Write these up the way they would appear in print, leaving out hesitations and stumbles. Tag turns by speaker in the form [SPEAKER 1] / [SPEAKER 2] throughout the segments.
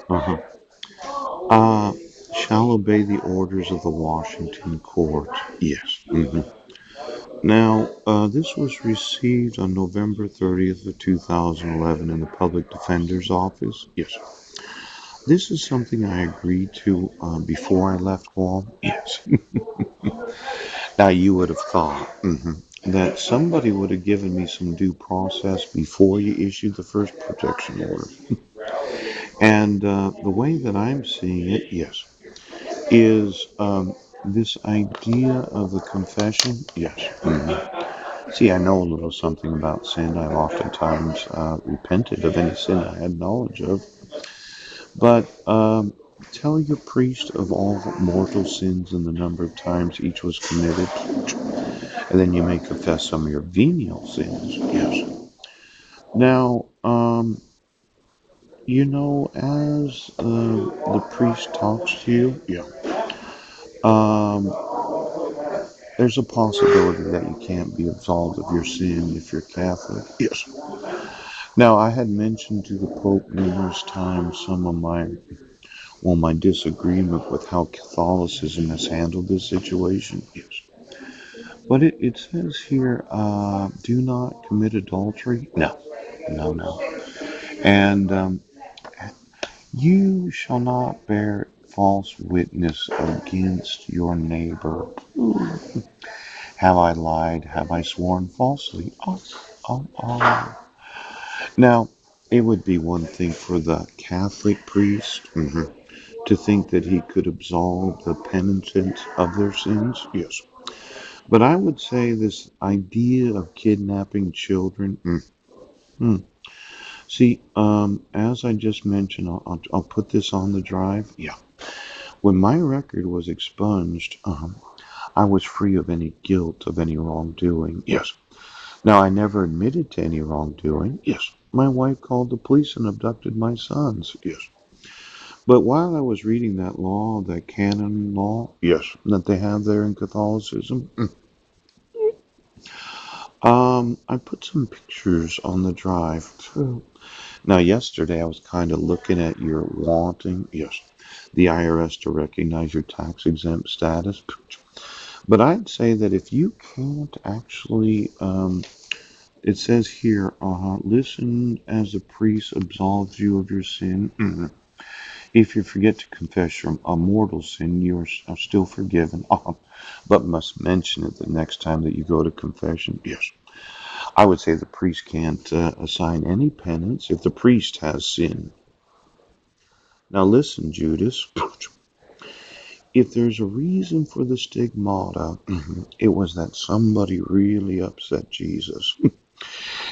[SPEAKER 1] Uh-huh. Uh, shall obey the orders of the Washington court. Yes. Now, this was received on November 30th of 2011 in the Public Defender's Office. Yes. This is something I agreed to before I left Guam. Yes. Now, you would have thought that somebody would have given me some due process before you issued the first protection order. And the way that I'm seeing it, yes, is this idea of the confession. Yes. See, I know a little something about sin. I've oftentimes repented of any sin I had knowledge of. But tell your priest of all mortal sins and the number of times each was committed, and then you may confess some of your venial sins. Yes. Now, as the priest talks to you, yeah, um, there's a possibility that you can't be absolved of your sin if you're Catholic. Yes. Now, I had mentioned to the Pope numerous times some of my disagreement with how Catholicism has handled this situation. Yes. But it says here, do not commit adultery. No, no, no. And you shall not bear false witness against your neighbor. Have I lied? Have I sworn falsely? Oh, oh, oh. Now, it would be one thing for the Catholic priest to think that he could absolve the penitent of their sins. Yes. But I would say this idea of kidnapping children. Mm. See, as I just mentioned, I'll put this on the drive. Yeah. When my record was expunged, I was free of any guilt of any wrongdoing. Yes. Now, I never admitted to any wrongdoing. Yes. My wife called the police and abducted my sons. Yes. But while I was reading that law, that canon law, yes, that they have there in Catholicism, I put some pictures on the drive too. Now, yesterday I was kind of looking at your wanting, yes, the IRS to recognize your tax exempt status. But I'd say that if you can't actually, it says here, listen as the priest absolves you of your sin. If you forget to confess your mortal sin, you are still forgiven, but must mention it the next time that you go to confession. Yes. I would say the priest can't assign any penance if the priest has sin. Now listen, Judas, if there's a reason for the stigmata, it was that somebody really upset Jesus.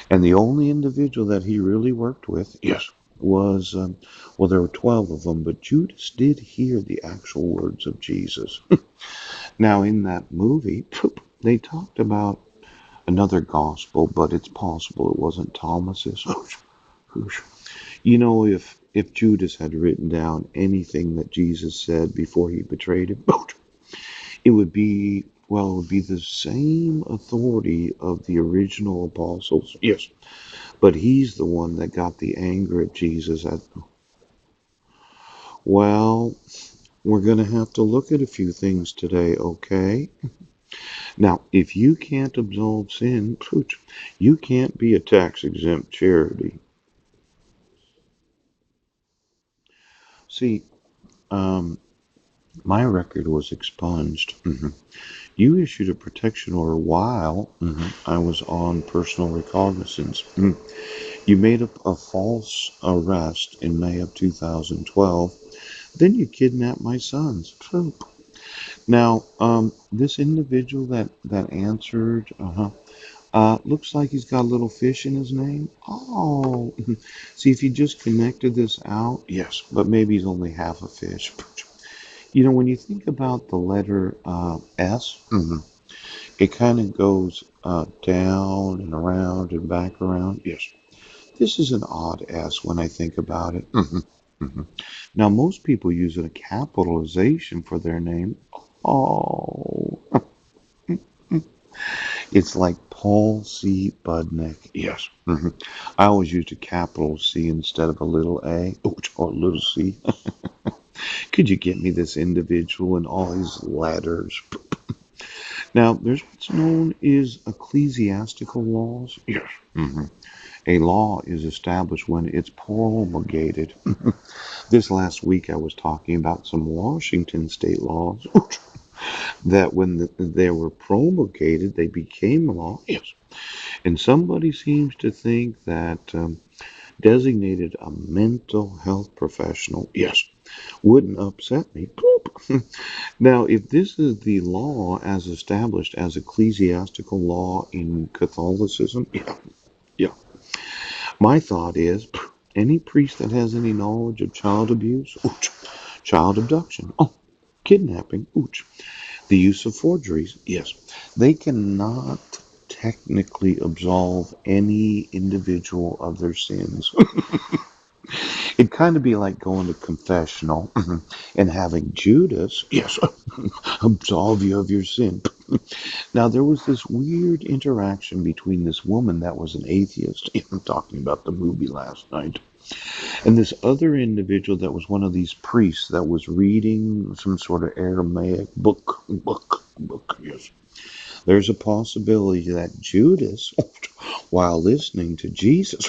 [SPEAKER 1] And the only individual that he really worked with, yes, was, well, there were 12 of them, but Judas did hear the actual words of Jesus. Now, in that movie, they talked about another gospel, but it's possible it wasn't Thomas's. You know, if Judas had written down anything that Jesus said before he betrayed him, it would be the same authority of the original apostles. Yes, but he's the one that got the anger at Jesus. Well, we're going to have to look at a few things today, okay? Now, if you can't absolve sin, you can't be a tax exempt charity. See, um, my record was expunged. You issued a protection order while I was on personal recognizance. You made up a false arrest in May of 2012. Then you kidnapped my sons. Now, this individual that answered, looks like he's got a little fish in his name. Oh, see if you just connected this out, yes, but maybe he's only half a fish. You know, when you think about the letter S, it kind of goes down and around and back around. Yes, this is an odd S when I think about it. Now, most people use a capitalization for their name. Oh, It's like Paul C. Budnick. Yes. I always used a capital C instead of a little a, or a little c. Could you get me this individual and all his letters? Now, there's what's known as ecclesiastical laws. Yes. A law is established when it's promulgated. This last week, I was talking about some Washington state laws that when they were promulgated, they became law. Yes. And somebody seems to think that designated a mental health professional, yes, wouldn't upset me. Poop. Now, if this is the law as established as ecclesiastical law in Catholicism, yeah, yeah. My thought is any priest that has any knowledge of child abuse, ooch, child abduction, oh, kidnapping, ooch, the use of forgeries, yes, they cannot technically absolve any individual of their sins. It'd kind of be like going to confessional and having Judas, yes, absolve you of your sin. Now, there was this weird interaction between this woman that was an atheist, I'm talking about the movie last night, and this other individual that was one of these priests that was reading some sort of Aramaic book, yes. There's a possibility that Judas, while listening to Jesus,